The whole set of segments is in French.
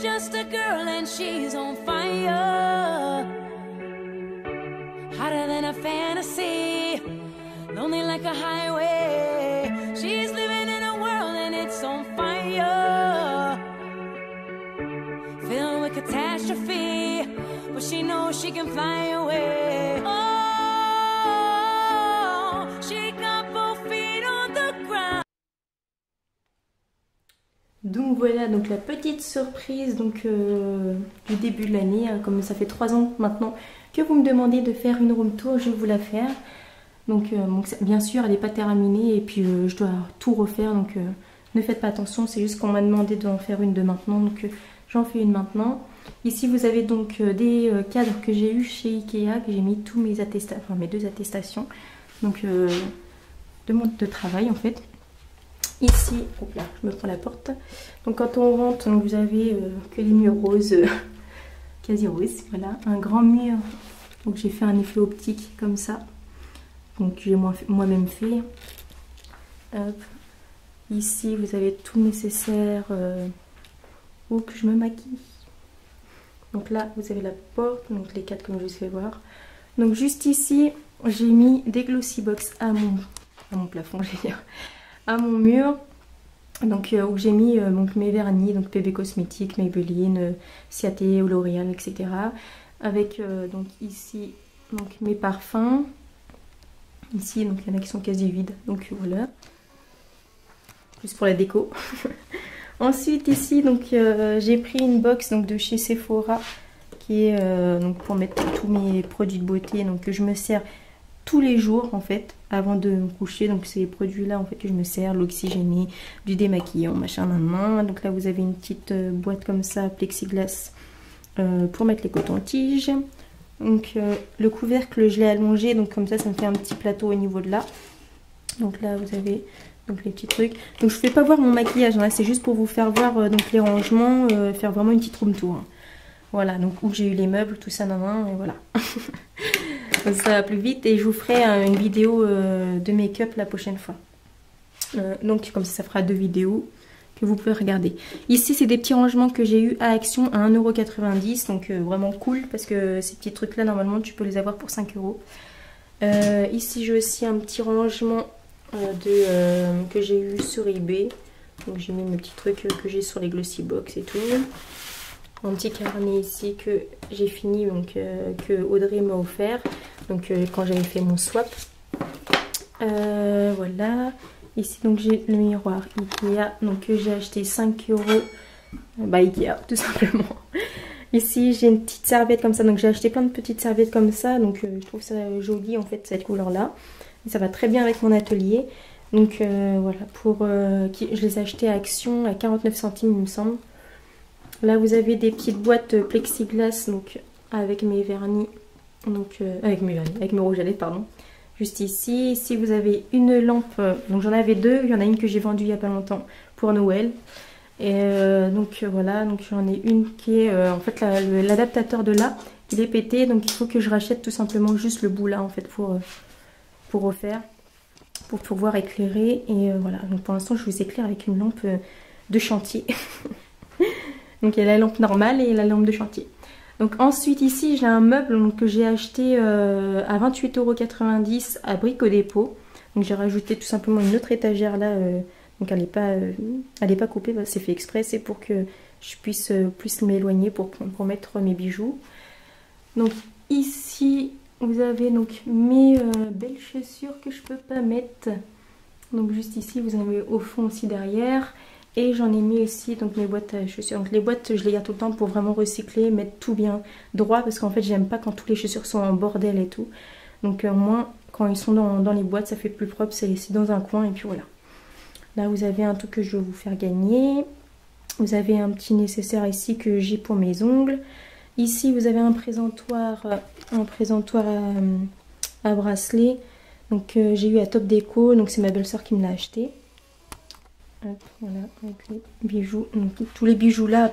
just a girl and she's on fire. Hotter than a fantasy, lonely like a highway. She's living in a world and it's on fire, filled with catastrophe, but she knows she can fly away. Oh, she got both feet on the ground. Donc voilà, donc la petite surprise donc, du début de l'année, comme ça fait 3 ans maintenant que vous me demandez de faire une room tour, je vais vous la faire. Donc bien sûr elle n'est pas terminée et puis je dois tout refaire, donc ne faites pas attention, c'est juste qu'on m'a demandé d'en faire une de maintenant, donc j'en fais une maintenant. Ici vous avez donc des cadres que j'ai eu chez Ikea, que j'ai mis tous mes attestations, enfin mes 2 attestations, donc de travail en fait. Ici, hop là, je me prends la porte. Donc quand on rentre, donc vous avez que les murs roses, quasi roses, voilà, un grand mur. Donc j'ai fait un effet optique comme ça. Donc j'ai moi-même fait. Hop. Ici, vous avez tout nécessaire où que je me maquille. Donc là, vous avez la porte, donc les 4 comme je vous ai fait voir. Donc juste ici, j'ai mis des glossy box à mon plafond, j'ai dire, à mon mur. Donc où j'ai mis donc mes vernis, donc PB Cosmétiques, Maybelline, Ciaté, L'Oréal, etc. Avec donc ici donc mes parfums. Ici donc il y en a qui sont quasi vides, donc voilà. Juste pour la déco. Ensuite ici donc j'ai pris une box donc de chez Sephora qui est donc pour mettre tous mes produits de beauté, donc que je me sers tous les jours en fait avant de me coucher. Donc c'est les produits là en fait que je me sers, l'oxygéné, du démaquillant, machin nan. Donc là vous avez une petite boîte comme ça, plexiglas, pour mettre les cotons-tiges. Donc le couvercle je l'ai allongé, donc comme ça me fait un petit plateau au niveau de là. Donc là vous avez donc les petits trucs. Donc je fais pas voir mon maquillage, là c'est juste pour vous faire voir donc les rangements, faire vraiment une petite room tour. Hein. Voilà, donc où j'ai eu les meubles, tout ça nan, et voilà. Ça va plus vite et je vous ferai une vidéo de make-up la prochaine fois. Donc comme ça fera 2 vidéos que vous pouvez regarder. Ici c'est des petits rangements que j'ai eu à Action à 1,90 €. Donc vraiment cool parce que ces petits trucs là normalement tu peux les avoir pour 5 €. Ici j'ai aussi un petit rangement que j'ai eu sur eBay. Donc j'ai mis mes petits trucs que j'ai sur les glossy box et tout. Un petit carnet ici que j'ai fini, donc que Audrey m'a offert, donc quand j'avais fait mon swap. Voilà. Ici donc j'ai le miroir Ikea, donc que j'ai acheté 5 €. Bah Ikea tout simplement. Ici j'ai une petite serviette comme ça, donc j'ai acheté plein de petites serviettes comme ça, donc je trouve ça joli en fait cette couleur là. Et ça va très bien avec mon atelier. Donc voilà, je les ai achetés à Action à 49 centimes il me semble. Là vous avez des petites boîtes plexiglas donc avec mes vernis, donc avec mes rouges à lèvres pardon. Juste ici, ici vous avez une lampe, donc j'en avais 2, il y en a une que j'ai vendue il y a pas longtemps pour Noël. Et donc voilà, donc j'en ai une qui est en fait l'adaptateur de là, il est pété, donc il faut que je rachète tout simplement juste le bout là en fait pour refaire, pour pouvoir éclairer. Et voilà, donc pour l'instant je vous éclaire avec une lampe de chantier. Donc il y a la lampe normale et la lampe de chantier. Donc ensuite ici j'ai un meuble donc, que j'ai acheté à 28,90 € à Brico Dépôt. Donc j'ai rajouté tout simplement une autre étagère là. Donc elle n'est pas coupée, c'est fait exprès, c'est pour que je puisse plus m'éloigner pour mettre mes bijoux. Donc ici vous avez donc mes belles chaussures que je peux pas mettre. Donc juste ici vous avez au fond aussi derrière. Et j'en ai mis aussi donc mes boîtes à chaussures. Donc les boîtes je les garde tout le temps pour vraiment recycler, mettre tout bien droit. Parce qu'en fait j'aime pas quand toutes les chaussures sont en bordel et tout. Donc au moins quand ils sont dans les boîtes ça fait plus propre, c'est dans un coin et puis voilà. Là vous avez un truc que je vais vous faire gagner. Vous avez un petit nécessaire ici que j'ai pour mes ongles. Ici vous avez un présentoir à bracelet. Donc j'ai eu à Top Déco, donc c'est ma belle-sœur qui me l'a acheté. Hop, voilà, avec les bijoux. Donc, tous les bijoux là,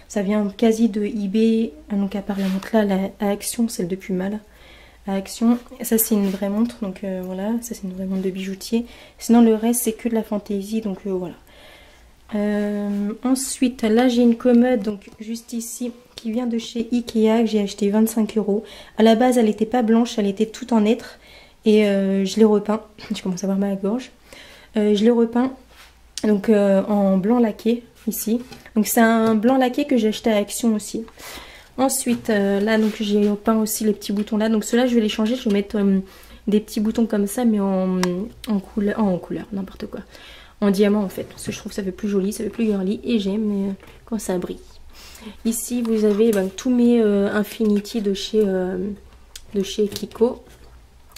ça vient quasi de eBay. Donc à part la montre là, à Action, celle de Puma là, à Action. Ça c'est une vraie montre, donc voilà, ça c'est une vraie montre de bijoutier. Sinon le reste c'est que de la fantaisie, donc voilà. Ensuite, là j'ai une commode, donc juste ici, qui vient de chez Ikea, que j'ai acheté 25 €. À la base, elle n'était pas blanche, elle était toute en hêtre. Et je l'ai repeint. Je commence à avoir mal à la gorge. Je l'ai repeint donc en blanc laqué ici. Donc c'est un blanc laqué que j'ai acheté à Action aussi. Ensuite, là donc j'ai peint aussi les petits boutons là. Donc ceux-là, je vais les changer. Je vais mettre des petits boutons comme ça, mais en couleur, n'importe quoi. En diamant en fait, parce que je trouve que ça fait plus joli, ça fait plus girly et j'aime quand ça brille. Ici vous avez tous mes Infinity de chez Kiko.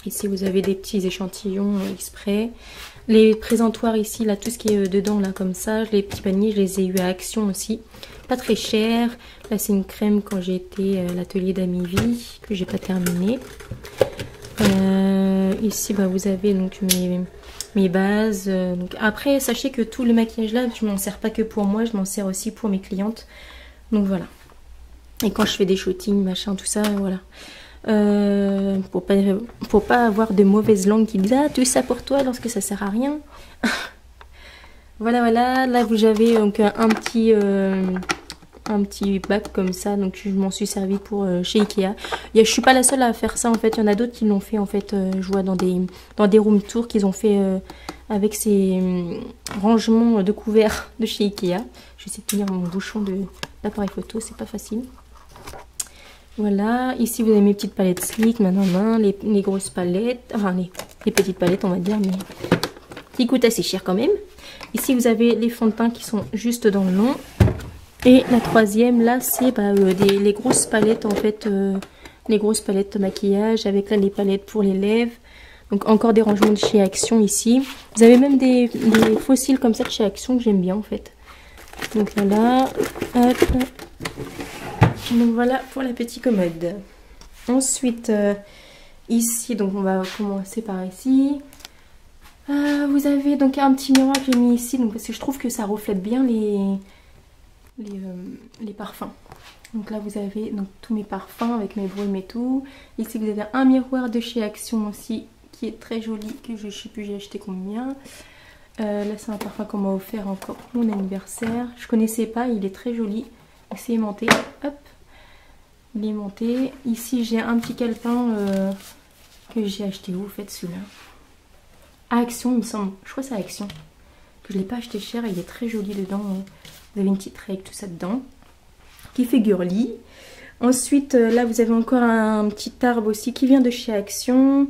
Ici vous avez des petits échantillons exprès. Les présentoirs ici, là tout ce qui est dedans là comme ça, les petits paniers, je les ai eu à Action aussi. Pas très cher. Là c'est une crème quand j'ai été à l'atelier d'Amivie que j'ai pas terminé. Ici vous avez donc mes bases. Donc après, sachez que tout le maquillage là, je m'en sers pas que pour moi, je m'en sers aussi pour mes clientes. Donc voilà. Et quand je fais des shootings, machin, tout ça, voilà. Pour pas avoir de mauvaises langues qui disent ah tout ça pour toi lorsque ça sert à rien. Voilà. Là vous avez donc un petit bac comme ça, donc je m'en suis servi pour chez Ikea. Je suis pas la seule à faire ça en fait, il y en a d'autres qui l'ont fait en fait. Je vois dans des room tours qu'ils ont fait avec ces rangements de couverts de chez Ikea. Je vais essayer de tenir mon bouchon d'appareil photo, c'est pas facile. Voilà, ici vous avez mes petites palettes slick, les grosses palettes, enfin les petites palettes on va dire, mais qui coûtent assez cher quand même. Ici vous avez les fonds de teint qui sont juste dans le long. Et la troisième là c'est les grosses palettes en fait, les grosses palettes de maquillage avec là les palettes pour les lèvres. Donc encore des rangements de chez Action ici. Vous avez même des fossiles comme ça de chez Action que j'aime bien en fait. Donc voilà, hop. Donc voilà pour la petite commode. Ensuite ici, donc on va commencer par ici. Vous avez donc un petit miroir que j'ai mis ici, donc parce que je trouve que ça reflète bien les parfums. Donc là vous avez donc tous mes parfums avec mes brumes et tout. Ici vous avez un miroir de chez Action aussi qui est très joli, que je sais plus j'ai acheté combien. Là c'est un parfum qu'on m'a offert encore pour mon anniversaire. Je connaissais pas, il est très joli. C'est aimanté, hop, il est aimanté. Ici j'ai un petit calepin que j'ai acheté où en fait celui-là, à Action il me semble, je crois que c'est à Action, que je l'ai pas acheté cher, il est très joli dedans. Vous avez une petite règle tout ça dedans, qui fait girly. Ensuite là vous avez encore un petit arbre aussi qui vient de chez Action.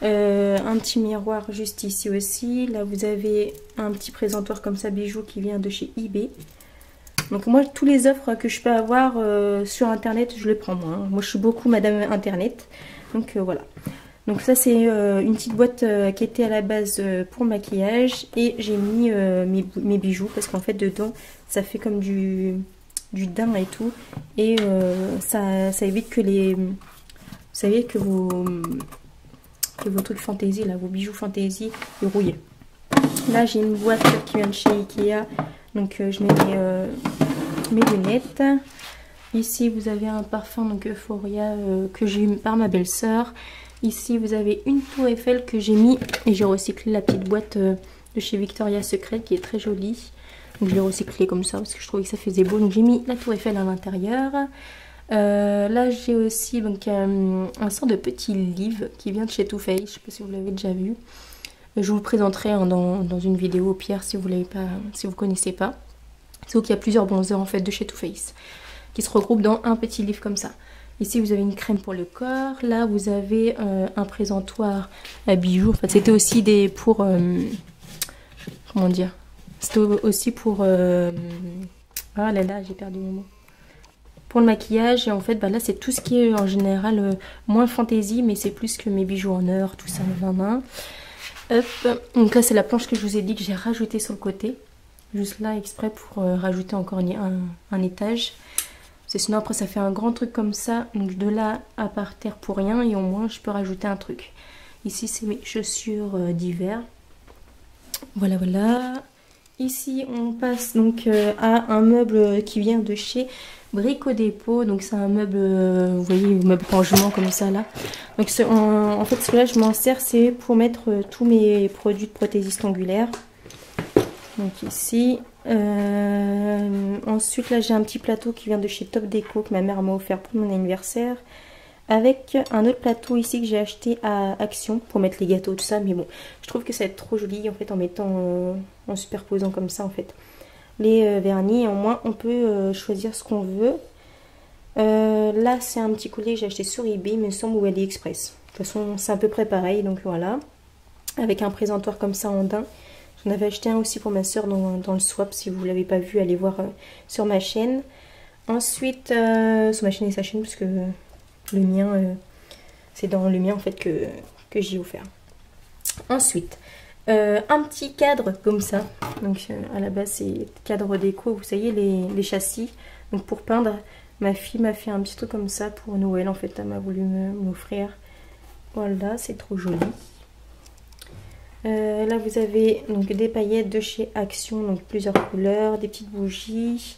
Un petit miroir juste ici aussi. Là vous avez un petit présentoir comme ça bijoux qui vient de chez eBay. Donc moi tous les offres que je peux avoir sur internet je les prends moi. Moi je suis beaucoup madame internet. Donc voilà. Donc ça c'est une petite boîte qui était à la base pour maquillage. Et j'ai mis mes bijoux parce qu'en fait dedans ça fait comme du daim et tout. Et ça évite que vous savez que vos trucs fantaisie là, vos bijoux fantaisie rouillent. Là j'ai une boîte qui vient de chez Ikea, donc je mets mes lunettes. Ici vous avez un parfum donc Euphoria que j'ai eu par ma belle-sœur. Ici vous avez une tour Eiffel que j'ai mis et j'ai recyclé la petite boîte de chez Victoria's Secret qui est très jolie. Donc je l'ai recyclé comme ça parce que je trouvais que ça faisait beau, donc j'ai mis la tour Eiffel à l'intérieur. Là j'ai aussi donc un sort de petit livre qui vient de chez Too Faced, je sais pas si vous l'avez déjà vu. Je vous le présenterai dans une vidéo au pire si vous l'avez pas, si vous connaissez pas. C'est où qu'il y a plusieurs bronzers en fait de chez Too Faced qui se regroupent dans un petit livre comme ça. Ici vous avez une crème pour le corps. Là vous avez un présentoir à bijoux. En fait c'était aussi pour comment dire, c'était aussi pour ah là j'ai perdu mon mot. Pour le maquillage. Et en fait là c'est tout ce qui est en général moins fantaisie, mais c'est plus que mes bijoux en or, tout ça. Hop. Donc là c'est la planche que je vous ai dit que j'ai rajouté sur le côté, juste là exprès pour rajouter encore un étage. Parce que sinon après ça fait un grand truc comme ça, donc de là à par terre pour rien, et au moins je peux rajouter un truc. Ici c'est mes chaussures d'hiver. Voilà. Ici on passe donc à un meuble qui vient de chez Brico Dépôt. Donc c'est un meuble, vous voyez, un meuble rangement comme ça là. Donc en fait celui-là je m'en sers, c'est pour mettre tous mes produits de prothésiste angulaire. Donc ici. Ensuite là j'ai un petit plateau qui vient de chez Top Déco que ma mère m'a offert pour mon anniversaire. Avec un autre plateau ici que j'ai acheté à Action pour mettre les gâteaux, tout ça. Mais bon, je trouve que ça va être trop joli en fait en mettant, en superposant comme ça en fait les vernis. Et au moins on peut choisir ce qu'on veut. Là c'est un petit collier que j'ai acheté sur eBay, il me semble, ou AliExpress. De toute façon c'est à peu près pareil, donc voilà. Avec un présentoir comme ça en daim. J'en avais acheté un aussi pour ma soeur dans le swap. Si vous ne l'avez pas vu, allez voir sur ma chaîne. Ensuite, sur ma chaîne et sa chaîne, parce que le mien, c'est dans le mien en fait que j'ai offert. Ensuite, un petit cadre comme ça. Donc à la base, c'est cadre déco, vous savez, les châssis. Donc pour peindre, ma fille m'a fait un petit truc comme ça pour Noël. En fait, elle m'a voulu m'offrir. Voilà, c'est trop joli. Là vous avez donc des paillettes de chez Action, donc plusieurs couleurs, des petites bougies.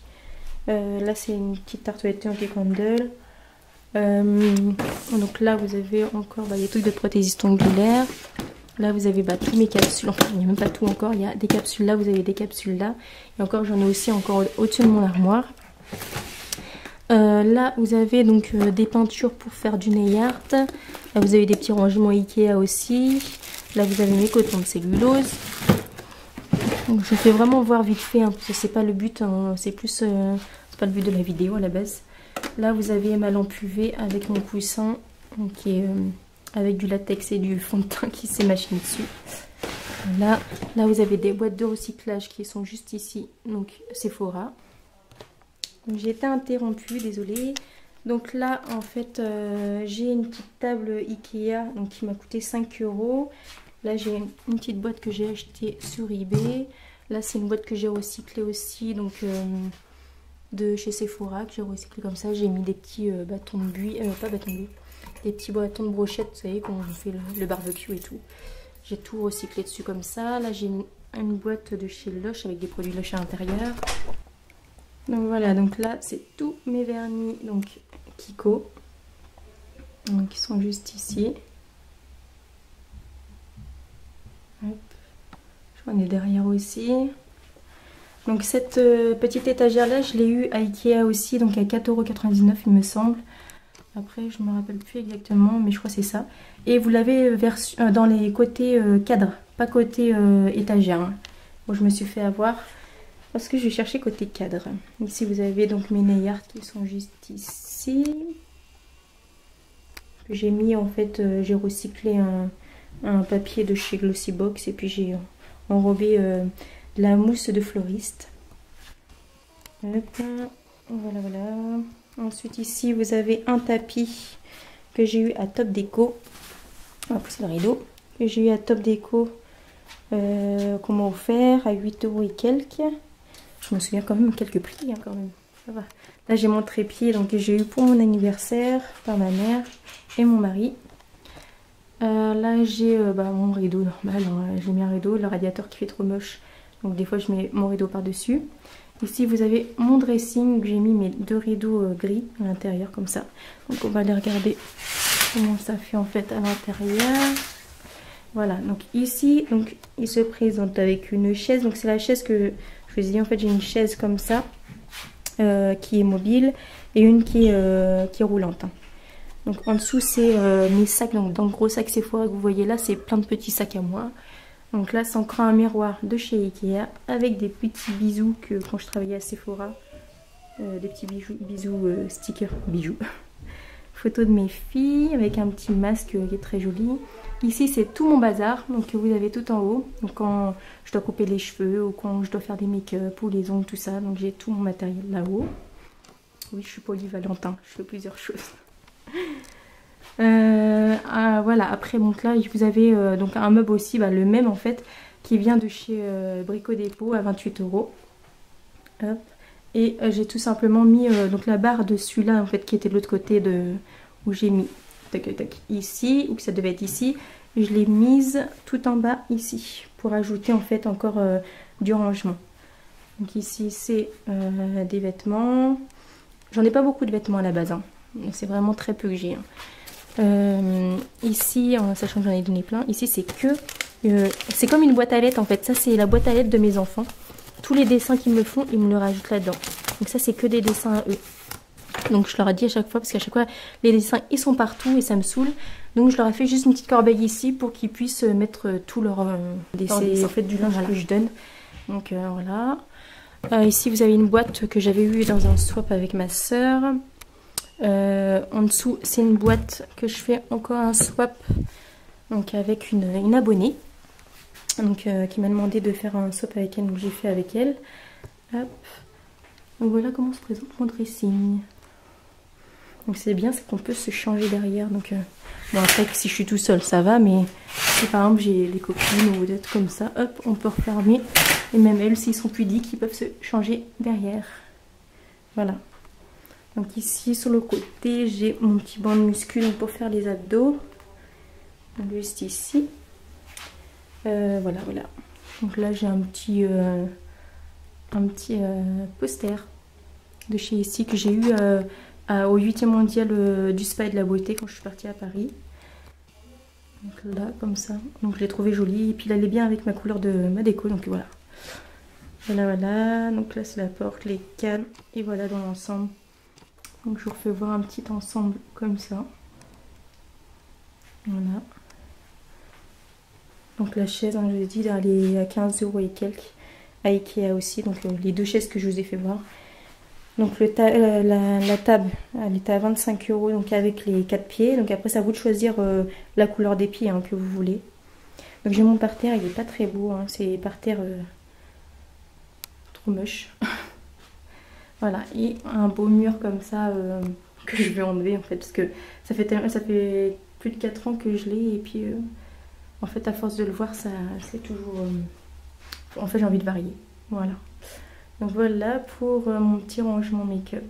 Là c'est une petite tartelette anti-candle. Donc là vous avez encore des trucs de prothésiste ongulaire. Là vous avez tous mes capsules, enfin il n'y a même pas tout encore, il y a des capsules là, vous avez des capsules là. Et encore j'en ai aussi encore au-dessus de mon armoire. Là vous avez donc des peintures pour faire du nail art. Là vous avez des petits rangements Ikea aussi. Là vous avez mes cotons de cellulose. Donc je fais vraiment voir vite fait, hein, parce que c'est pas le but, hein, c'est plus c'est pas le but de la vidéo à la base. Là vous avez ma lampe UV avec mon coussin qui est avec du latex et du fond de teint qui s'est mâché dessus. Là vous avez des boîtes de recyclage qui sont juste ici, donc Sephora. J'ai été interrompue, désolée. Donc là en fait j'ai une petite table Ikea donc, qui m'a coûté 5 €. Là j'ai une petite boîte que j'ai achetée sur eBay. Là c'est une boîte que j'ai recyclée aussi, donc de chez Sephora, que j'ai recyclé comme ça. J'ai mis des petits bâtons de buis, pas bâtons de buis, des petits bâtons de brochette, vous savez, quand on fait le barbecue et tout. J'ai tout recyclé dessus comme ça. Là j'ai une boîte de chez Lush avec des produits Lush à l'intérieur. Donc voilà, donc là c'est tous mes vernis donc Kiko, donc ils sont juste ici. Hop. J'en ai derrière aussi. Donc cette petite étagère là je l'ai eu à Ikea aussi, donc à 4,99 € il me semble. Après je me rappelle plus exactement, mais je crois que c'est ça. Et vous l'avez dans les côtés cadre, pas côté étagère, hein. Bon, je me suis fait avoir parce que je vais chercher côté cadre. Ici vous avez donc mes nail art qui sont juste ici. J'ai mis en fait, j'ai recyclé un papier de chez Glossybox et puis j'ai enrobé de la mousse de fleuriste. Hop, voilà. Ensuite ici vous avez un tapis que j'ai eu à Top Déco. On va pousser le rideau. Que j'ai eu à Top Déco qu'on m'a offert à 8 € et quelques. Je me souviens quand même quelques prix, hein, quand même. Ça va. Là j'ai mon trépied donc que j'ai eu pour mon anniversaire par ma mère et mon mari. Là j'ai mon rideau normal, hein. J'ai mis un rideau, le radiateur qui fait trop moche, donc des fois je mets mon rideau par dessus. Ici vous avez mon dressing, j'ai mis mes deux rideaux gris à l'intérieur comme ça. Donc on va aller regarder comment ça fait en fait à l'intérieur. Voilà, donc ici donc il se présente avec une chaise, donc c'est la chaise que je vous ai dit, en fait j'ai une chaise comme ça qui est mobile et une qui est roulante, hein. Donc en dessous c'est mes sacs, donc dans le gros sac Sephora que vous voyez là c'est plein de petits sacs à moi. Donc là c'est encore un miroir de chez Ikea avec des petits bijoux que quand je travaillais à Sephora, des petits bijoux stickers, bijoux. Photo de mes filles avec un petit masque qui est très joli. Ici c'est tout mon bazar, donc vous avez tout en haut. Donc quand je dois couper les cheveux ou quand je dois faire des make-up ou les ongles, tout ça, donc j'ai tout mon matériel là-haut. Oui, je suis polyvalente, hein. Je fais plusieurs choses. Voilà, après donc là vous avez donc un meuble aussi, le même en fait, qui vient de chez Brico Dépôt à 28 €. Hop. Et j'ai tout simplement mis donc la barre de celui-là en fait qui était de l'autre côté où j'ai mis ici, ou que ça devait être ici. Je l'ai mise tout en bas ici pour ajouter en fait encore du rangement. Donc ici c'est des vêtements. J'en ai pas beaucoup de vêtements à la base, hein. C'est vraiment très peu que j'ai, hein. Ici, en sachant que j'en ai donné plein, ici c'est que c'est comme une boîte à lettres en fait. Ça c'est la boîte à lettres de mes enfants. tous les dessins qu'ils me font, ils me le rajoutent là-dedans. Donc ça, c'est que des dessins à eux. Donc je leur ai dit à chaque fois, parce qu'à chaque fois, les dessins, ils sont partout et ça me saoule. Donc je leur ai fait juste une petite corbeille ici pour qu'ils puissent mettre tout leur dessins. En fait, du linge que je donne. Donc voilà. Ici, vous avez une boîte que j'avais eue dans un swap avec ma soeur. En dessous, c'est une boîte que je fais encore un swap donc avec une abonnée donc, qui m'a demandé de faire un swap avec elle. Donc j'ai fait avec elle. Hop. Donc voilà comment se présente mon dressing. Donc c'est bien, c'est qu'on peut se changer derrière. Donc bon, après si je suis tout seul ça va, mais si par exemple j'ai des copines ou d'être comme ça, hop, on peut refermer. Et même elles, s'ils sont pudiques, ils peuvent se changer derrière. Voilà. Donc ici sur le côté, j'ai mon petit banc de muscu pour faire les abdos. Donc juste ici. Voilà. Donc là j'ai un petit poster de chez ici que j'ai eu au 8e mondial du spa et de la beauté quand je suis partie à Paris. Donc là comme ça. Donc je l'ai trouvé jolie et puis elle est bien avec ma couleur de ma déco. Donc voilà. Voilà. Donc là c'est la porte, les cannes et voilà dans l'ensemble. Donc je vous refais voir un petit ensemble comme ça. Voilà. Donc la chaise, hein, je vous ai dit, elle est à 15 € et quelques. À Ikea aussi. Donc les deux chaises que je vous ai fait voir. Donc la table, elle était à 25 € donc avec les 4 pieds. Donc après c'est à vous de choisir la couleur des pieds hein, que vous voulez. Donc j'ai mon parterre, il n'est pas très beau. Hein, c'est parterre trop moche. Voilà, et un beau mur comme ça que je vais enlever en fait parce que ça fait plus de 4 ans que je l'ai et puis en fait à force de le voir c'est toujours en fait j'ai envie de varier. Voilà. Donc voilà pour mon petit rangement make-up.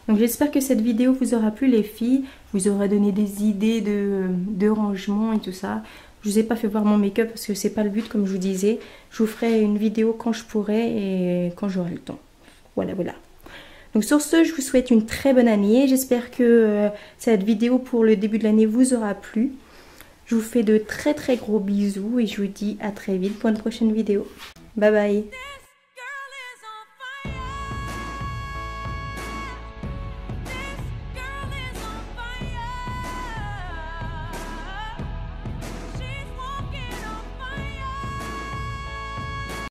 Donc j'espère que cette vidéo vous aura plu les filles, vous aura donné des idées de rangement et tout ça. Je vous ai pas fait voir mon make-up parce que c'est pas le but comme je vous disais. Je vous ferai une vidéo quand je pourrai et quand j'aurai le temps. Voilà. Donc sur ce, je vous souhaite une très bonne année. J'espère que cette vidéo pour le début de l'année vous aura plu. Je vous fais de très gros bisous et je vous dis à très vite pour une prochaine vidéo. Bye bye.